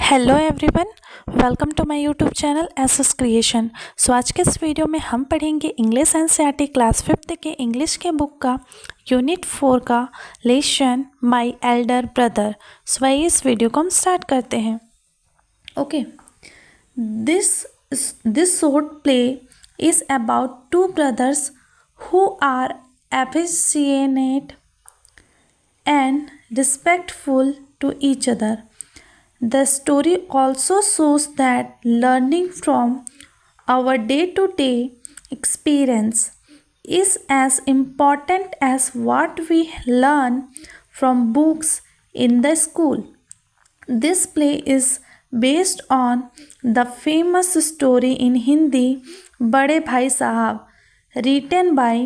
Hello everyone, welcome to my YouTube channel SS creation. So आज के इस video में हम पढ़ेंगे इंग्लिश एनसीईआरटी क्लास 5th के इंग्लिश के बुक का यूनिट 4 का lesson my elder brother. So आइए इस वीडियो को हम स्टार्ट करते हैं। Okay, this short play is about two brothers who are affectionate and respectful to each other. The story also shows that learning from our day-to-day experience is as important as what we learn from books in the school. This play is based on the famous story in Hindi बड़े भाई साहब, written by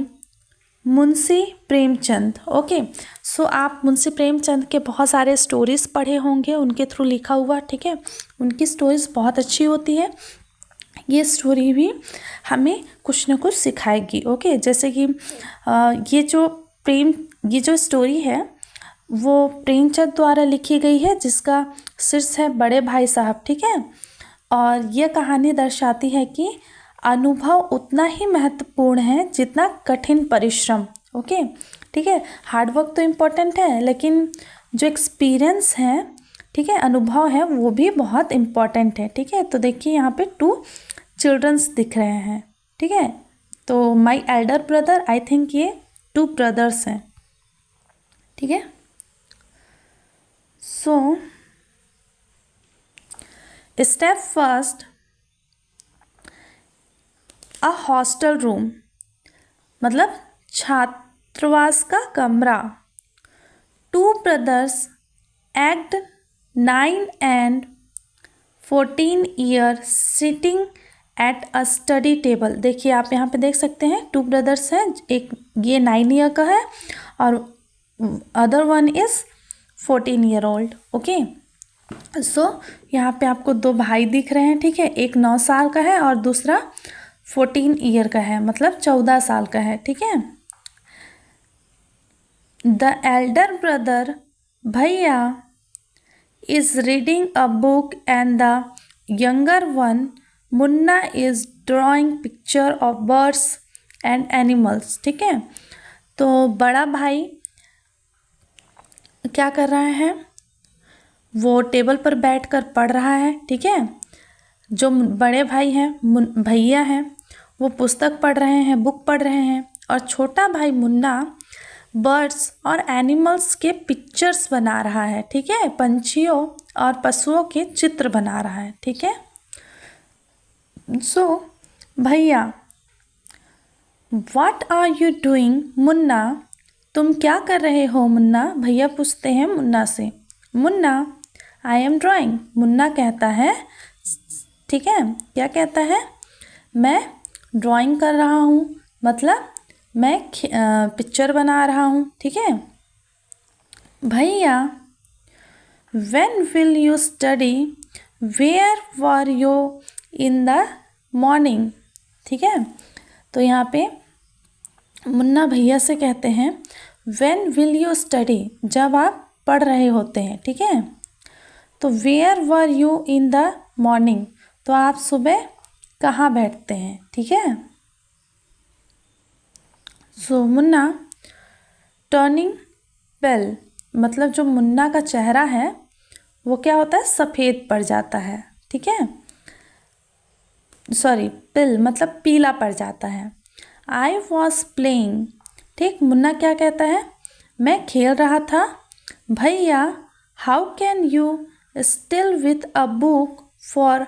Munshi Premchand. Okay, so आप मुंशी प्रेमचंद के बहुत सारे stories पढ़े होंगे उनके थ्रू लिखा हुआ। ठीक है, उनकी स्टोरीज़ बहुत अच्छी होती है। ये स्टोरी भी हमें कुछ ना कुछ सिखाएगी। ओके, जैसे कि ये जो स्टोरी है वो प्रेमचंद द्वारा लिखी गई है, जिसका शीर्ष है बड़े भाई साहब। ठीक है, और यह कहानी दर्शाती है कि अनुभव उतना ही महत्वपूर्ण है जितना कठिन परिश्रम। ओके, ठीक है, हार्डवर्क तो इम्पोर्टेंट है, लेकिन जो एक्सपीरियंस है, ठीक है, अनुभव है, वो भी बहुत इम्पोर्टेंट है। ठीक है, तो देखिए यहाँ पे 2 चिल्ड्रंस दिख रहे हैं। ठीक है, तो my elder brother, I think ये 2 ब्रदर्स हैं। ठीक है, so step first, a hostel room, मतलब छात्रावास का कमरा। 2 brothers aged 9 and 14 year sitting at a study table. देखिए आप यहाँ पे देख सकते हैं 2 ब्रदर्स हैं, एक ये 9 ईयर का है और other one is 14 year old. Okay, so यहाँ पे आपको 2 भाई दिख रहे हैं। ठीक है, एक 9 साल का है और दूसरा 14 ईयर का है, मतलब 14 साल का है। ठीक है, द एल्डर ब्रदर भैया is reading a book and the younger one Munna is drawing picture of birds and animals. ठीक है, तो बड़ा भाई क्या कर रहा है, वो टेबल पर बैठकर पढ़ रहा है। ठीक है, जो बड़े भाई हैं, भैया हैं, वो पुस्तक पढ़ रहे हैं, बुक पढ़ रहे हैं, और छोटा भाई मुन्ना बर्ड्स और एनिमल्स के पिक्चर्स बना रहा है। ठीक है, पंछियों और पशुओं के चित्र बना रहा है। ठीक है, सो भैया, what are you doing Munna, तुम क्या कर रहे हो मुन्ना, भैया पूछते हैं मुन्ना से। Munna, I am drawing, Munna कहता है। ठीक है, क्या कहता है, मैं ड्राइंग कर रहा हूँ, मतलब मैं पिक्चर बना रहा हूँ। ठीक है, भैया, when will you study, where were you in the morning. ठीक है, तो यहाँ पे मुन्ना भैया से कहते हैं व्हेन विल यू स्टडी, जब आप पढ़ रहे होते हैं। ठीक है, तो where were you in the morning, तो आप सुबह कहाँ बैठते हैं। ठीक है, सो मुन्ना टर्निंग पेल, मतलब जो मुन्ना का चेहरा है वो क्या होता है, सफ़ेद पड़ जाता है। ठीक है, सॉरी, पिल मतलब पीला पड़ जाता है। आई वॉज प्लेइंग, ठीक, मुन्ना क्या कहता है, मैं खेल रहा था। भैया, how can you still with a book for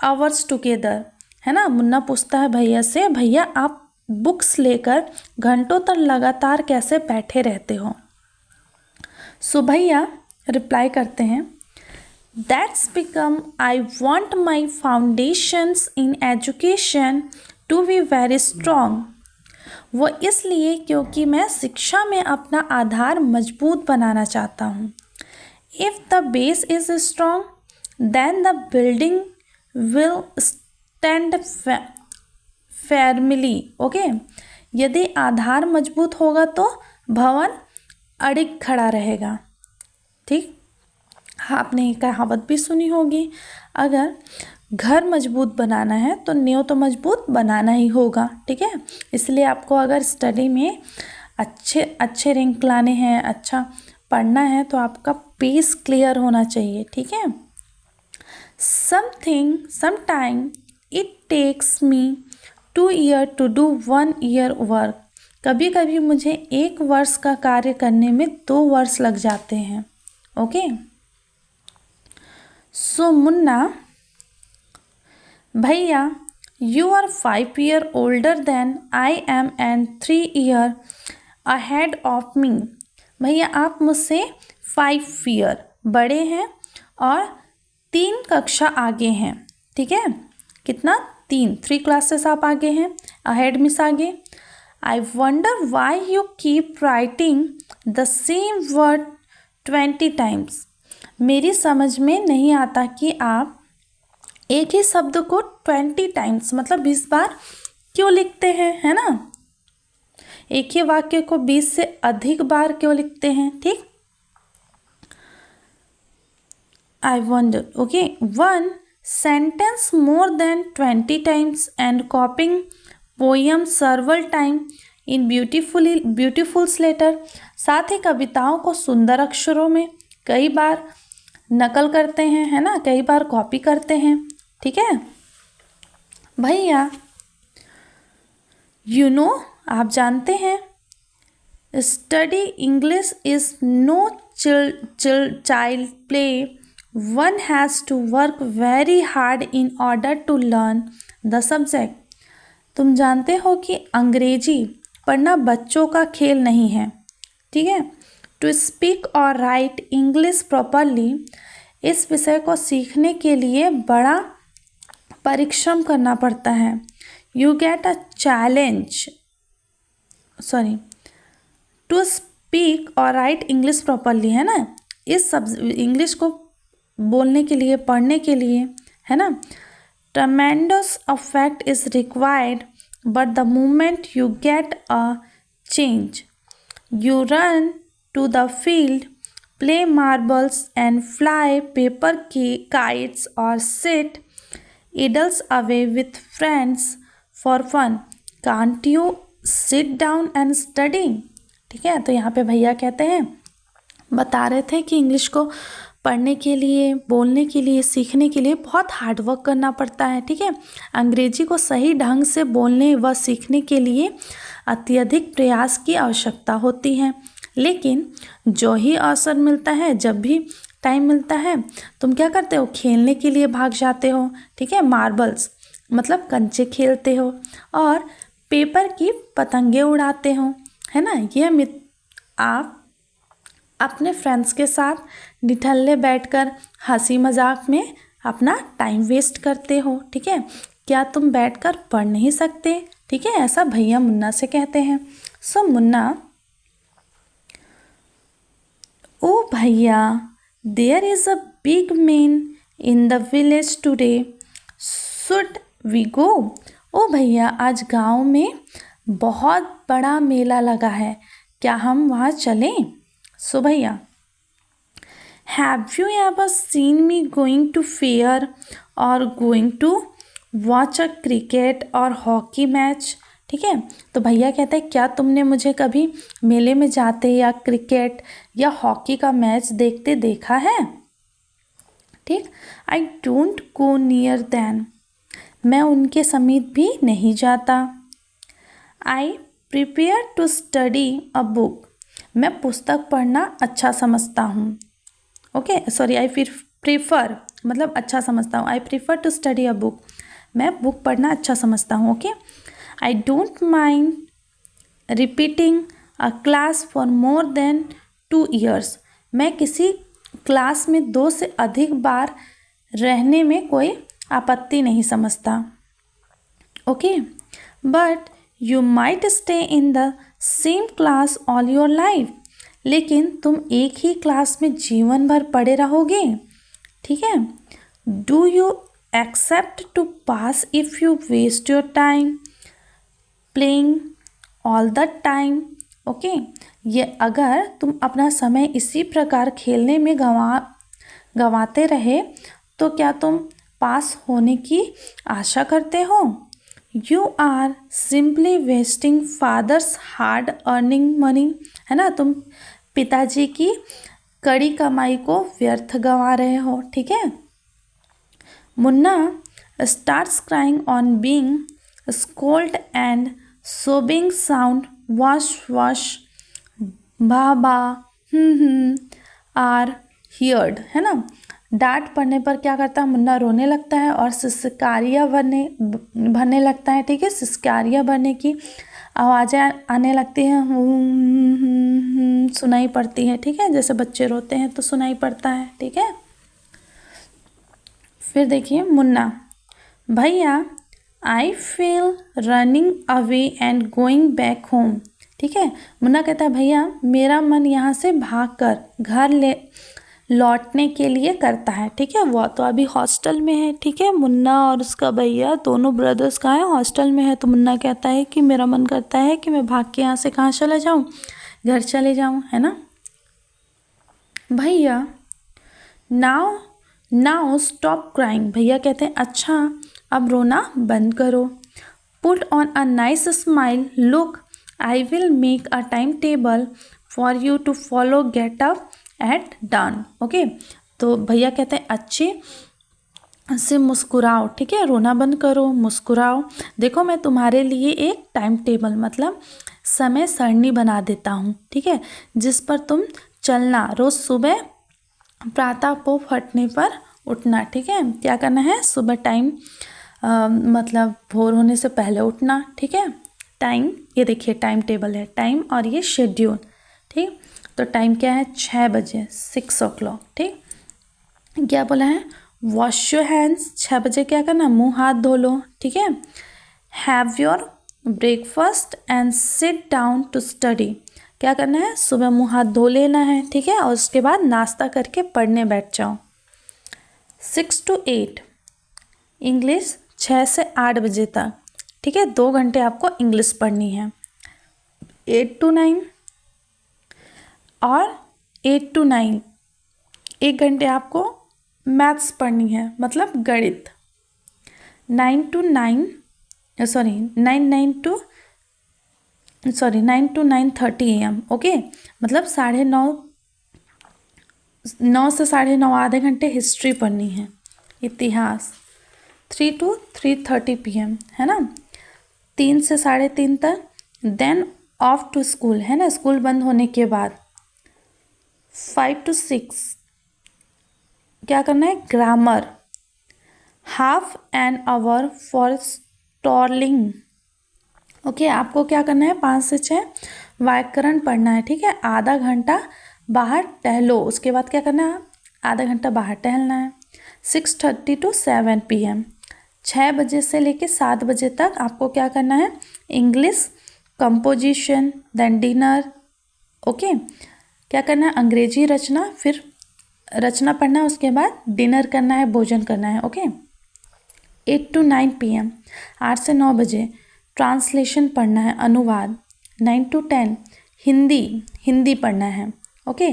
hours together, है ना। मुन्ना पूछता है भैया से, भैया आप बुक्स लेकर घंटों तक लगातार कैसे बैठे रहते हो। सो भैया रिप्लाई करते हैं, that's become I want my foundations in education to be very strong, वो इसलिए क्योंकि मैं शिक्षा में अपना आधार मजबूत बनाना चाहता हूँ। If the base is strong then the building will stand firmly. Okay, यदि आधार मजबूत होगा तो भवन अडिग खड़ा रहेगा। ठीक, आपने एक कहावत भी सुनी होगी, अगर घर मजबूत बनाना है तो नींव तो मजबूत बनाना ही होगा। ठीक है, इसलिए आपको अगर स्टडी में अच्छे रैंक लाने हैं, अच्छा पढ़ना है, तो आपका बेस क्लियर होना चाहिए। ठीक है, sometime it takes me 2 years to do 1 year work। कभी कभी मुझे 1 वर्ष का कार्य करने में 2 वर्ष लग जाते हैं। ओके, सो मुन्ना भैया, you are 5 years older than I am and 3 years ahead of me। भैया आप मुझसे 5 years बड़े हैं और 3 कक्षा आगे हैं। ठीक है, कितना? 3 क्लासेस आप आगे हैं, अहेड मिस आगे। I wonder why you keep writing the same word 20 times। मेरी समझ में नहीं आता कि आप एक ही शब्द को 20 टाइम्स मतलब 20 बार क्यों लिखते हैं, है ना। एक ही वाक्य को 20 से अधिक बार क्यों लिखते हैं। ठीक, I wonder, okay, one sentence more than 20 times and copying poem several times in beautiful letter। साथ ही कविताओं को सुंदर अक्षरों में कई बार नकल करते हैं, है ना, कई बार कॉपी करते हैं। ठीक है भैया, आप जानते हैं, study English is no child play. One has to work very hard in order to learn the subject. तुम जानते हो कि अंग्रेजी पढ़ना बच्चों का खेल नहीं है। ठीक है, टू स्पीक और राइट इंग्लिश प्रॉपरली, इस विषय को सीखने के लिए बड़ा परिश्रम करना पड़ता है। You get a challenge, to speak और राइट इंग्लिश प्रॉपरली, है ना, इस इंग्लिश को बोलने के लिए, पढ़ने के लिए, है ना। Tremendous affect is required but the moment you get a change, you run to the field, play marbles and fly paper kites और sit idles away with friends for fun। Can't you sit down and study। ठीक है, तो यहाँ पे भैया कहते हैं, बता रहे थे कि इंग्लिश को पढ़ने के लिए, बोलने के लिए, सीखने के लिए बहुत हार्ड वर्क करना पड़ता है। ठीक है, अंग्रेजी को सही ढंग से बोलने व सीखने के लिए अत्यधिक प्रयास की आवश्यकता होती है। लेकिन जो ही अवसर मिलता है, जब भी टाइम मिलता है, तुम क्या करते हो, खेलने के लिए भाग जाते हो। ठीक है, मार्बल्स मतलब कंचे खेलते हो और पेपर की पतंगे उड़ाते हो, है ना। ये आप अपने फ्रेंड्स के साथ निठल्ले बैठकर हंसी मजाक में अपना टाइम वेस्ट करते हो। ठीक है, क्या तुम बैठकर पढ़ नहीं सकते। ठीक है, ऐसा भैया मुन्ना से कहते हैं। सो मुन्ना, ओ भैया, there is a big man in the village today, should we go. ओ भैया, आज गांव में बहुत बड़ा मेला लगा है, क्या हम वहाँ चलें। सो भैया, have you ever seen me going to fair or going to watch a cricket or hockey match. ठीक है, तो भैया कहते हैं, क्या तुमने मुझे कभी मेले में जाते या क्रिकेट या हॉकी का मैच देखते देखा है। ठीक, I don't go near than, मैं उनके समीप भी नहीं जाता। I prepare to study a book, मैं पुस्तक पढ़ना अच्छा समझता हूँ। ओके, सॉरी, आई प्रीफर मतलब अच्छा समझता हूँ। I prefer to study a book, मैं बुक पढ़ना अच्छा समझता हूँ। Okay, I don't mind repeating a class for more than 2 years, मैं किसी क्लास में 2 से अधिक बार रहने में कोई आपत्ति नहीं समझता। Okay, but you might stay in the same class all your life, लेकिन तुम एक ही क्लास में जीवन भर पढ़े रहोगे। ठीक है, do you except to pass if you waste your time playing all the time. Okay, ये अगर तुम अपना समय इसी प्रकार खेलने में गंवाते रहे तो क्या तुम पास होने की आशा करते हो? You are simply wasting father's hard earning money, है ना, तुम पिताजी की कड़ी कमाई को व्यर्थ गंवा रहे हो, ठीक है। Munna starts crying on being scolded and sobbing sound wash wash बाबा आर हियर्ड, है ना। डांट पड़ने पर क्या करता है, मुन्ना रोने लगता है और सिसकारियाँ भरने लगता है, ठीक है। सिसकारियाँ भरने की आवाज़ें आने लगती हैं, सुनाई पड़ती है, ठीक है, जैसे बच्चे रोते हैं तो सुनाई पड़ता है, ठीक है। फिर देखिए मुन्ना, भैया I feel running away and going back home, ठीक है। मुन्ना कहता है भैया मेरा मन यहाँ से भागकर घर लौटने के लिए करता है, ठीक है। वो तो अभी हॉस्टल में है, ठीक है। मुन्ना और उसका भैया दोनों ब्रदर्स कहाँ है, हॉस्टल में है। तो मुन्ना कहता है कि मेरा मन करता है कि मैं भाग के यहाँ से कहाँ चला जाऊँ, घर चले जाऊँ, है ना। भैया नाउ स्टॉप क्राइंग, भैया कहते हैं अच्छा अब रोना बंद करो। Put on a nice smile, look I will make a time table for you to follow, get up at dawn, okay. तो भैया कहते हैं अच्छे से मुस्कुराओ, ठीक है, रोना बंद करो, मुस्कुराओ। देखो मैं तुम्हारे लिए एक टाइम टेबल मतलब समय सारणी बना देता हूँ, ठीक है, जिस पर तुम चलना, रोज़ सुबह प्रातः पो फटने पर उठना, ठीक है। क्या करना है, सुबह टाइम मतलब भोर होने से पहले उठना, ठीक है। टाइम, ये देखिए टाइम टेबल है, टाइम और ये शेड्यूल, ठीक। तो टाइम क्या है, 6 बजे, 6 o'clock, ठीक। क्या बोला है, वॉश योर हैंड्स, 6 बजे क्या करना, मुंह हाथ धो लो, ठीक है। Have your breakfast and sit down to study, क्या करना है, सुबह मुंह हाथ धो लेना है, ठीक है, और उसके बाद नाश्ता करके पढ़ने बैठ जाओ। 6 to 8 इंग्लिश, 6 से 8 बजे तक, ठीक है, 2 घंटे आपको इंग्लिश पढ़नी है। 8 to 9 और 8 to 9 1 घंटे आपको मैथ्स पढ़नी है, मतलब गणित। 9 to 9 9:30 AM, ओके, मतलब 9:30 से 9:30 आधे घंटे हिस्ट्री पढ़नी है, इतिहास। 3 to 3:30 PM, है ना, 3 से 3:30 तक। देन ऑफ टू स्कूल, है ना, स्कूल बंद होने के बाद। 5 to 6 क्या करना है, grammar. Half an hour for stalling, okay, आपको क्या करना है, 5 से 6 व्याकरण पढ़ना है, ठीक है। आधा घंटा बाहर टहलो, उसके बाद क्या करना है, आधा घंटा बाहर टहलना है। 6:30 to 7 PM, 6 बजे से लेके 7 बजे तक आपको क्या करना है, English composition, then dinner, okay. क्या करना है, अंग्रेजी रचना, फिर रचना पढ़ना है, उसके बाद डिनर करना है, भोजन करना है, ओके। 8 to 9 PM, 8 से 9 बजे ट्रांसलेशन पढ़ना है, अनुवाद। 9 to 10 हिंदी पढ़ना है, ओके।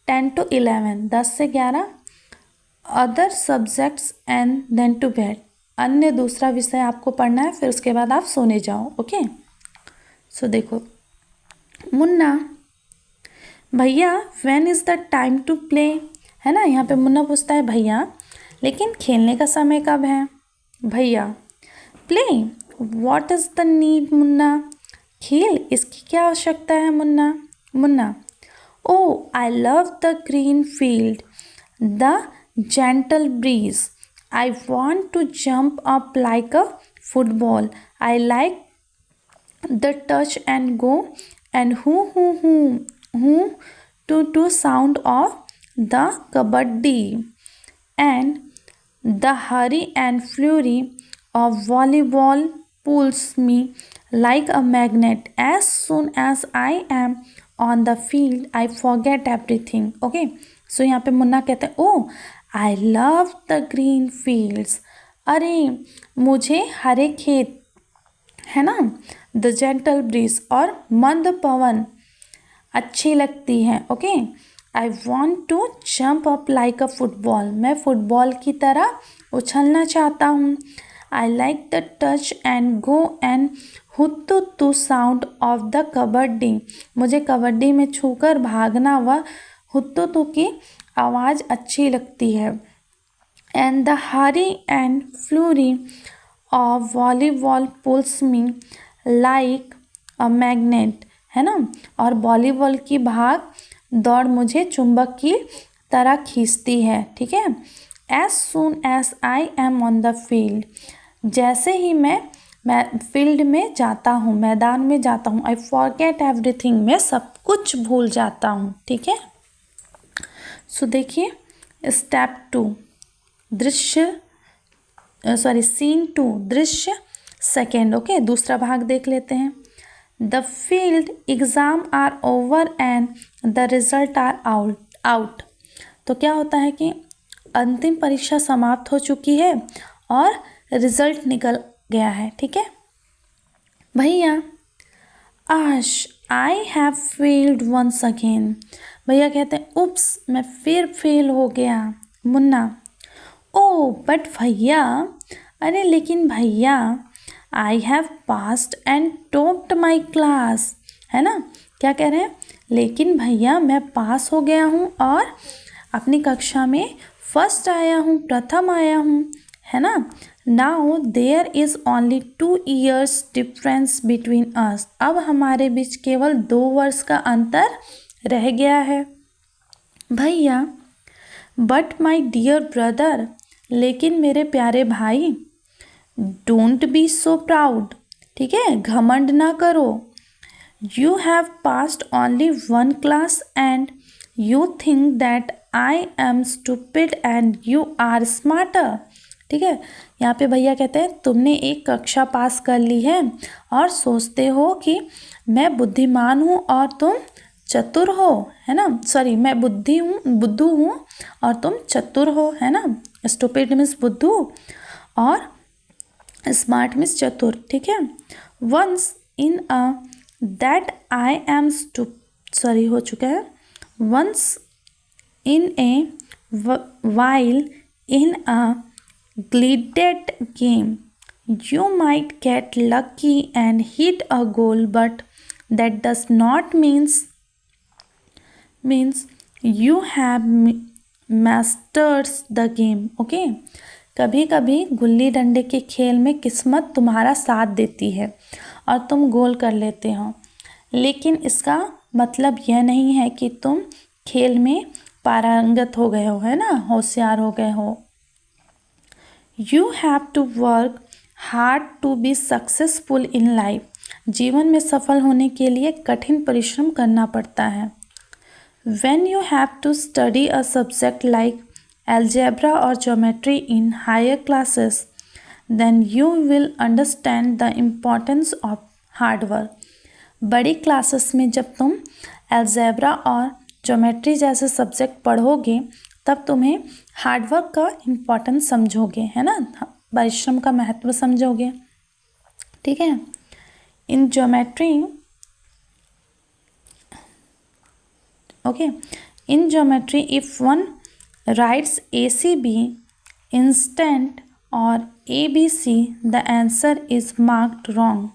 10 to 11 10 से 11 other subjects and then to bed, अन्य दूसरा विषय आपको पढ़ना है, फिर उसके बाद आप सोने जाओ, ओके। सो देखो मुन्ना, भैया when is the time to play, है ना, यहाँ पे मुन्ना पूछता है भैया लेकिन खेलने का समय कब है। भैया play, what is the need, Munna, खेल, इसकी क्या आवश्यकता है। मुन्ना ओ I love the green field, the gentle breeze, I want to jump up like a football, I like the touch and go and हु to sound of the kabaddi, and the hurry and flurry of volleyball pulls me like a magnet. As soon as I am on the field I forget everything, okay. So यहाँ पे मुन्ना कहते हैं ओ I love the green fields, अरे मुझे हरे खेत, है ना, द जेंटल ब्रीज और मंद पवन अच्छी लगती है, okay. I want to jump up like a football, मैं फुटबॉल की तरह उछलना चाहता हूँ। I like the touch and go and हुत्तु to sound of the kabaddi, मुझे कबड्डी में छूकर भागना व हुत्तु की आवाज़ अच्छी लगती है। And the hurry and flurry of volleyball pulls me like a magnet, है ना, और वॉलीबॉल की भाग दौड़ मुझे चुंबक की तरह खींचती है। ठीक है। As soon as I am on the field, जैसे ही मैं फील्ड में जाता हूँ, मैदान में जाता हूँ, आई फॉरगेट एवरीथिंग, मैं सब कुछ भूल जाता हूँ। ठीक है। सो देखिए स्टेप 2 दृश्य सीन 2 दृश्य सेकेंड। ओके, दूसरा भाग देख लेते हैं। The field exam are over and the result are out. तो क्या होता है कि अंतिम परीक्षा समाप्त हो चुकी है और रिजल्ट निकल गया है। ठीक है भैया। आश I have failed once again, भैया कहते हैं उप्स, मैं फिर फेल हो गया। मुन्ना, ओ बट भैया, अरे लेकिन भैया, I have passed and topped my class, है ना, क्या कह रहे हैं, लेकिन भैया मैं पास हो गया हूँ और अपनी कक्षा में फर्स्ट आया हूँ, प्रथम आया हूँ, है ना। Now there is only 2 years difference between us, अब हमारे बीच केवल 2 वर्ष का अंतर रह गया है। भैया, बट माई डियर ब्रदर, लेकिन मेरे प्यारे भाई, डोंट बी सो प्राउड, ठीक है, घमंड ना करो। You have passed only 1 class and you think that I am stupid and you are smarter. ठीक है, यहाँ पे भैया कहते हैं तुमने एक कक्षा पास कर ली है और सोचते हो कि मैं बुद्धिमान हूँ और तुम चतुर हो, है ना, सॉरी मैं बुद्धू हूँ और तुम चतुर हो, है ना। स्टूपिड मीन्स बुद्धू और स्मार्ट मीन्स चतुर। ठीक है। Once in a that I am sorry हो चुका है, once in a while in a glided game you might get lucky and hit a goal, but that does not means you have mastered the game. okay, कभी कभी गुल्ली डंडे के खेल में किस्मत तुम्हारा साथ देती है और तुम गोल कर लेते हो, लेकिन इसका मतलब यह नहीं है कि तुम खेल में पारंगत हो गए हो, है ना, होशियार हो गए हो। You have to work hard to be successful in life. जीवन में सफल होने के लिए कठिन परिश्रम करना पड़ता है। When you have to study a subject like algebra or geometry in higher classes, then you will understand the importance of hard work. बड़ी क्लासेस में जब तुम algebra और ज्योमेट्री जैसे सब्जेक्ट पढ़ोगे तब तुम्हें हार्डवर्क का इम्पोर्टेंस समझोगे, है ना, परिश्रम का महत्व समझोगे। ठीक है। In geometry okay, in geometry if one rights ACB instant और ABC the answer is marked wrong.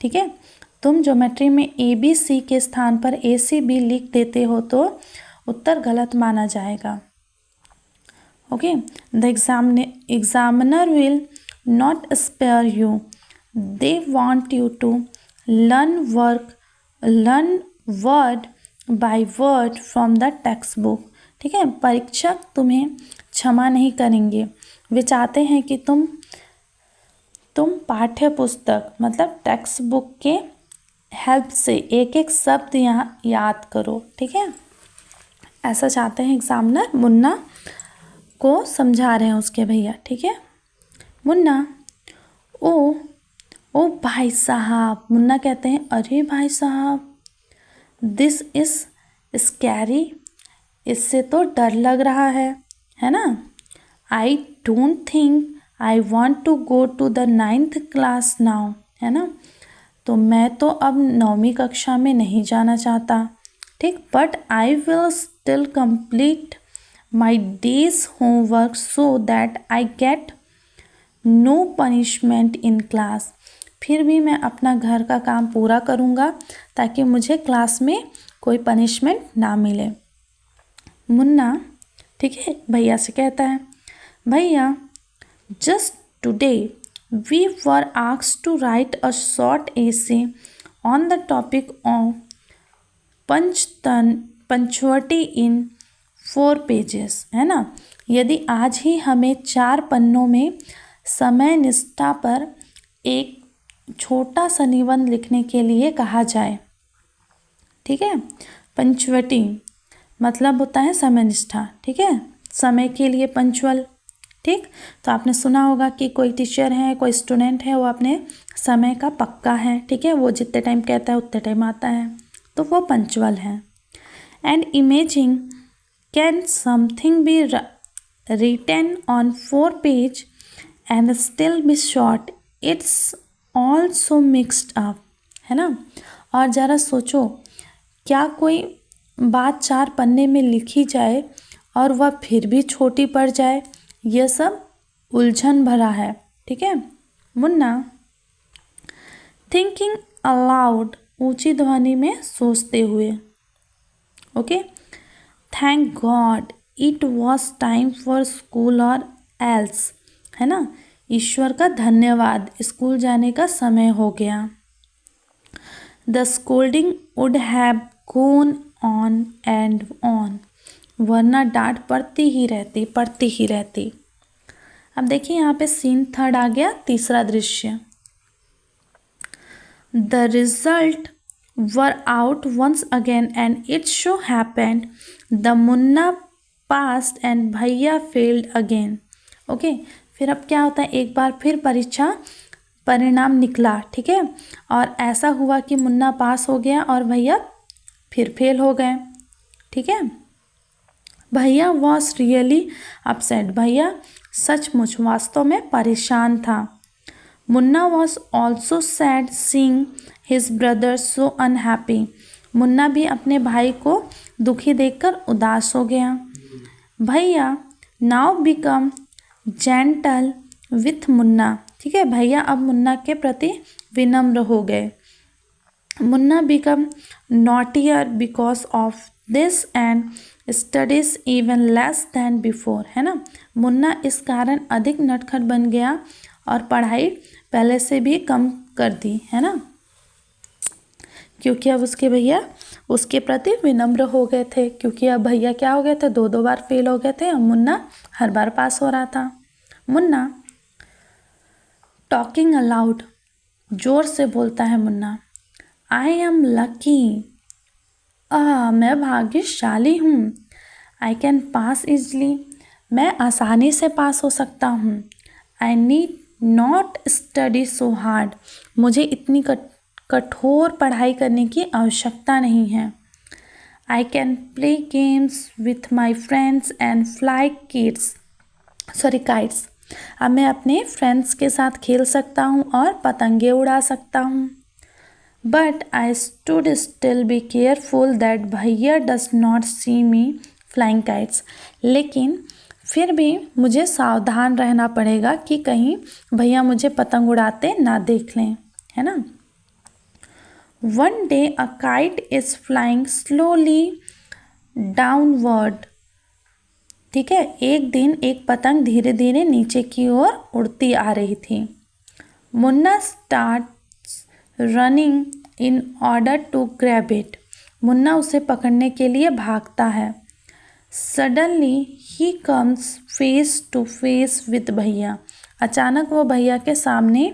ठीक है, तुम ज्योमेट्री में ABC के स्थान पर ACB लिख देते हो तो उत्तर गलत माना जाएगा। okay, the examiner will not spare you, they want you to learn word by word from the textbook. ठीक है, परीक्षक तुम्हें क्षमा नहीं करेंगे, वे चाहते हैं कि तुम पाठ्य पुस्तक मतलब टेक्स्ट बुक के हेल्प से एक एक शब्द यहाँ याद करो। ठीक है, ऐसा चाहते हैं एग्जामिनर, मुन्ना को समझा रहे हैं उसके भैया। ठीक है। मुन्ना, ओ भाई साहब, मुन्ना कहते हैं अरे भाई साहब, दिस इज स्कैरी, इससे तो डर लग रहा है ना। I don't think I want to go to the 9th class now, है ना, तो मैं तो अब 9वीं कक्षा में नहीं जाना चाहता। ठीक, but I will still complete my day's homework so that I get no punishment in class. फिर भी मैं अपना घर का काम पूरा करूँगा ताकि मुझे क्लास में कोई पनिशमेंट ना मिले। मुन्ना ठीक है भैया से कहता है, भैया just today we were asked to write a short essay on the topic of punctuality in 4 pages, है ना। यदि आज ही हमें 4 पन्नों में समय निष्ठा पर एक छोटा सा निबंध लिखने के लिए कहा जाए, ठीक है। पंचुअलिटी मतलब होता है समय निष्ठा, ठीक है, समय के लिए पंचुअल, ठीक। तो आपने सुना होगा कि कोई टीचर है, कोई स्टूडेंट है, वो अपने समय का पक्का है, ठीक है, वो जितने टाइम कहता है उतने टाइम आता है, तो वो पंचुअल है। And imaging can something be written on 4 page and still be short, it's also mixed up, है ना। और ज़रा सोचो, क्या कोई बात 4 पन्ने में लिखी जाए और वह फिर भी छोटी पड़ जाए, यह सब उलझन भरा है, ठीक है। मुन्ना थिंकिंग अलाउड ऊंची ध्वनि में सोचते हुए, okay. Thank God it was time for school और एल्स, है ना, ईश्वर का धन्यवाद, स्कूल जाने का समय हो गया। The scolding would have gone on and on, वरना डांट पड़ती ही रहती। अब देखिए यहाँ पे सीन 3 आ गया, तीसरा दृश्य। The result were out once again and it so happened the Munna passed and Bhaiya failed again, okay. फिर अब क्या होता है, एक बार फिर परीक्षा परिणाम निकला, ठीक है, और ऐसा हुआ कि मुन्ना पास हो गया और भैया फिर फेल हो गए, ठीक है। भैया वॉज रियली अपसेट, भैया सचमुच वास्तव में परेशान था। Munna was also sad seeing his brother so unhappy, Munna भी अपने भाई को दुखी देखकर उदास हो गया। भैया now become gentle with Munna, ठीक है, भैया अब मुन्ना के प्रति विनम्र हो गए। Munna become naughtier because of this and studies even less than before, है ना। मुन्ना इस कारण अधिक नटखट बन गया और पढ़ाई पहले से भी कम कर दी, है ना, क्योंकि अब उसके भैया उसके प्रति विनम्र हो गए थे, क्योंकि अब भैया क्या हो गए थे, 2 बार फेल हो गए थे और मुन्ना हर बार पास हो रहा था। मुन्ना टॉकिंग अलाउड, जोर से बोलता है मुन्ना, आई एम लकी, मैं भाग्यशाली हूँ। आई कैन पास इजली, मैं आसानी से पास हो सकता हूँ। I need not study so hard, मुझे इतनी कठोर पढ़ाई करने की आवश्यकता नहीं है। I can play games with my friends and fly kites, अब मैं अपने फ्रेंड्स के साथ खेल सकता हूँ और पतंगे उड़ा सकता हूँ। But I should still be careful that भैया does not see me flying kites, लेकिन फिर भी मुझे सावधान रहना पड़ेगा कि कहीं भैया मुझे पतंग उड़ाते ना देख लें, है ना। One day a kite is flying slowly downward, ठीक है, एक दिन एक पतंग धीरे धीरे नीचे की ओर उड़ती आ रही थी। Munna starts running in order to grab it, Munna उसे पकड़ने के लिए भागता है। सडनली ही comes face to face with Bhaiya, अचानक वो भैया के सामने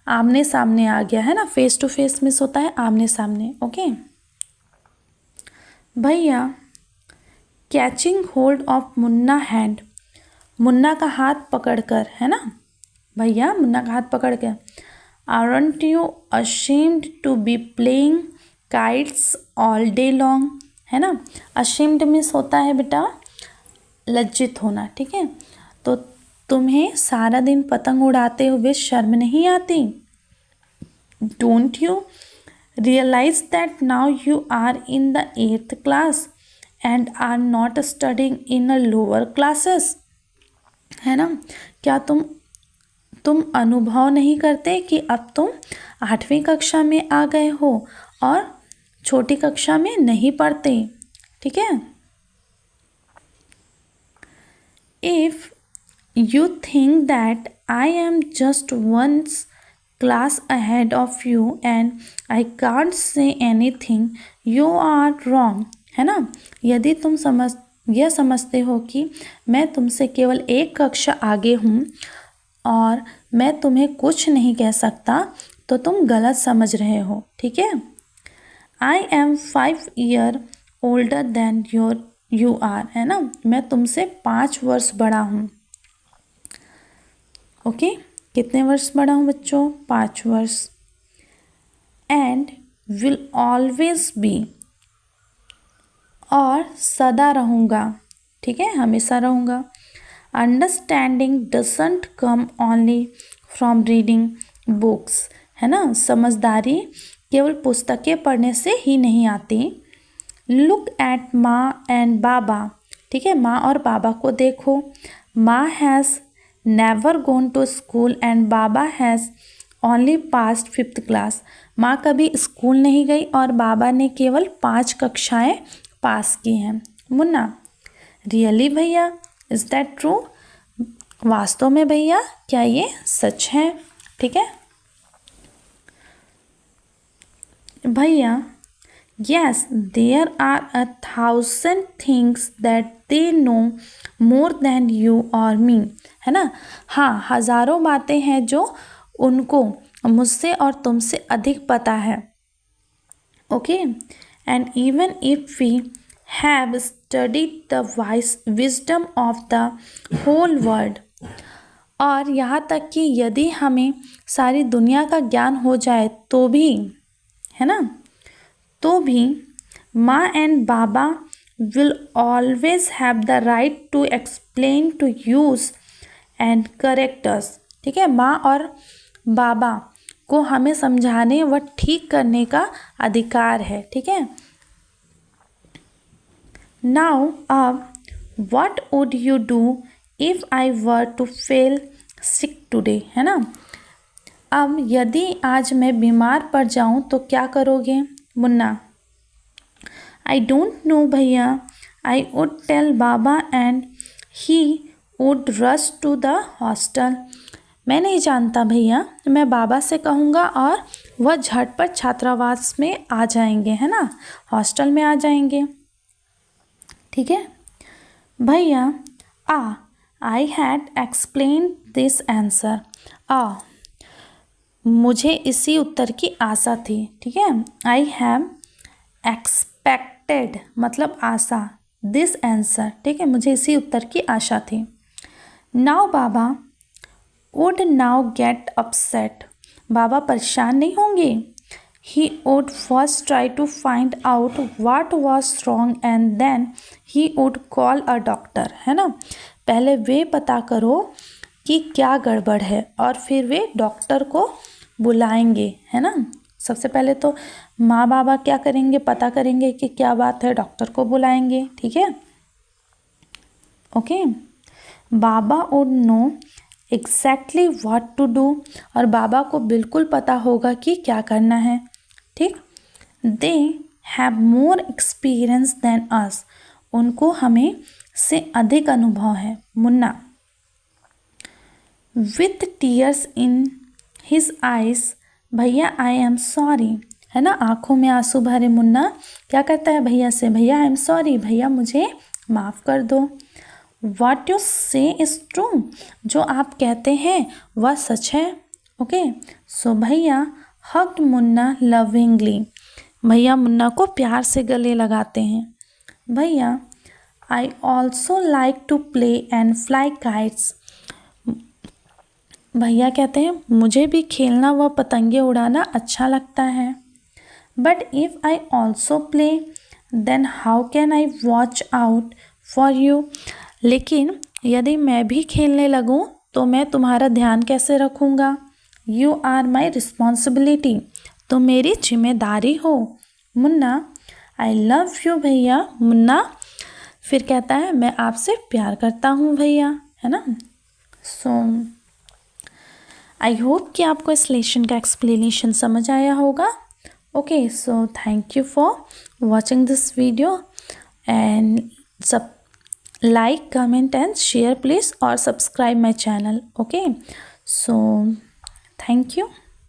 आमने सामने आ गया, है ना, फेस टू फेस मिस होता है आमने सामने, ओके। भैया catching hold of Munna hand, Munna का हाथ पकड़कर, है ना, भैया मुन्ना का हाथ पकड़ के, aren't you ashamed to be playing kites all day long, है ना, अशेम्ड मिस होता है बेटा लज्जित होना, ठीक है, तो तुम्हें सारा दिन पतंग उड़ाते हुए शर्म नहीं आती? Don't you realize that now you are in the 8th class and are not studying in a lower classes, है ना। क्या तुम अनुभव नहीं करते कि अब तुम 8वीं कक्षा में आ गए हो और छोटी कक्षा में नहीं पढ़ते, ठीक है। If you think that I am just once class ahead of you and I can't say anything, you are wrong, है ना। यदि तुम यह समझते हो कि मैं तुमसे केवल एक कक्षा आगे हूँ और मैं तुम्हें कुछ नहीं कह सकता, तो तुम गलत समझ रहे हो, ठीक है। I am 5 year older than you are, है ना। मैं तुमसे 5 वर्ष बड़ा हूँ, ओके। कितने वर्ष बड़ा हूँ बच्चों? 5 वर्ष। एंड विल ऑलवेज बी, और सदा रहूँगा, ठीक है, हमेशा रहूँगा। Understanding doesn't come only from reading books, है ना। समझदारी केवल पुस्तकें पढ़ने से ही नहीं आती। Look at maa and baba, ठीक है, माँ और बाबा को देखो। Maa has never gone to school and baba has only passed 5th class. माँ कभी स्कूल नहीं गई और बाबा ने केवल 5 कक्षाएं पास की हैं। मुन्ना, रियली भैया, इज़ दैट ट्रू? वास्तव में भैया क्या ये सच है? ठीक है भैया, yes, there are 1000 things that they know more than you और मी, है ना। हाँ, हज़ारों बातें हैं जो उनको मुझसे और तुमसे अधिक पता है, okay. And even if we have studied the wisdom of the whole world, और यहाँ तक कि यदि हमें सारी दुनिया का ज्ञान हो जाए तो भी, है ना, तो भी maa and baba will always have the right to explain, to use and correct us, ठीक है। माँ और बाबा को हमें समझाने व ठीक करने का अधिकार है, ठीक है। नाउ अब what would you do if I were to fell sick today, है ना। अब यदि आज मैं बीमार पड़ जाऊं तो क्या करोगे? मुन्ना, आई don't know Bhaiya, I would tell baba and he would rush to the hostel. मैं नहीं जानता भैया, मैं बाबा से कहूँगा और वह झटपट छात्रावास में आ जाएंगे, है ना, हॉस्टल में आ जाएंगे, ठीक है भैया। I had explain this answer, मुझे इसी उत्तर की आशा थी, ठीक है। आई हैव एक्सपेक्टेड मतलब आशा, दिस आंसर, ठीक है, मुझे इसी उत्तर की आशा थी। Now Baba would now get upset, बाबा परेशान नहीं होंगे। He would first try to find out what was wrong and then he would call a doctor, है ना। पहले वे पता करो कि क्या गड़बड़ है और फिर वे डॉक्टर को बुलाएंगे, है ना। सबसे पहले तो माँ बाबा क्या करेंगे, पता करेंगे कि क्या बात है, डॉक्टर को बुलाएंगे, ठीक है, okay. Baba would know exactly what to do, और बाबा को बिल्कुल पता होगा कि क्या करना है, ठीक। They have more experience than us, उनको हमें से अधिक अनुभव है। Munna, with tears in his eyes, भैया आई एम सॉरी, है ना, आंखों में आंसू भरे मुन्ना क्या कहता है भैया से, भैया आई एम सॉरी, भैया मुझे माफ़ कर दो। व्हाट यू से इज़ ट्रू, जो आप कहते हैं वह सच है, ओके। सो भैया हग्ड मुन्ना लविंगली, भैया मुन्ना को प्यार से गले लगाते हैं। Bhaiya I also like to play and fly kites, भैया कहते हैं मुझे भी खेलना व पतंगे उड़ाना अच्छा लगता है। But if I also play then how can I watch out for you, लेकिन यदि मैं भी खेलने लगूं तो मैं तुम्हारा ध्यान कैसे रखूँगा। यू आर माई रिस्पॉन्सिबिलिटी, तो मेरी जिम्मेदारी हो। मुन्ना, आई लव यू भैया, मुन्ना फिर कहता है मैं आपसे प्यार करता हूँ भैया, है ना। सो आई होप कि आपको इस लेसन का एक्सप्लेनेशन समझ आया होगा। Okay, so thank you for watching this video and सब like, comment and share please, or subscribe my channel. Okay, so thank you.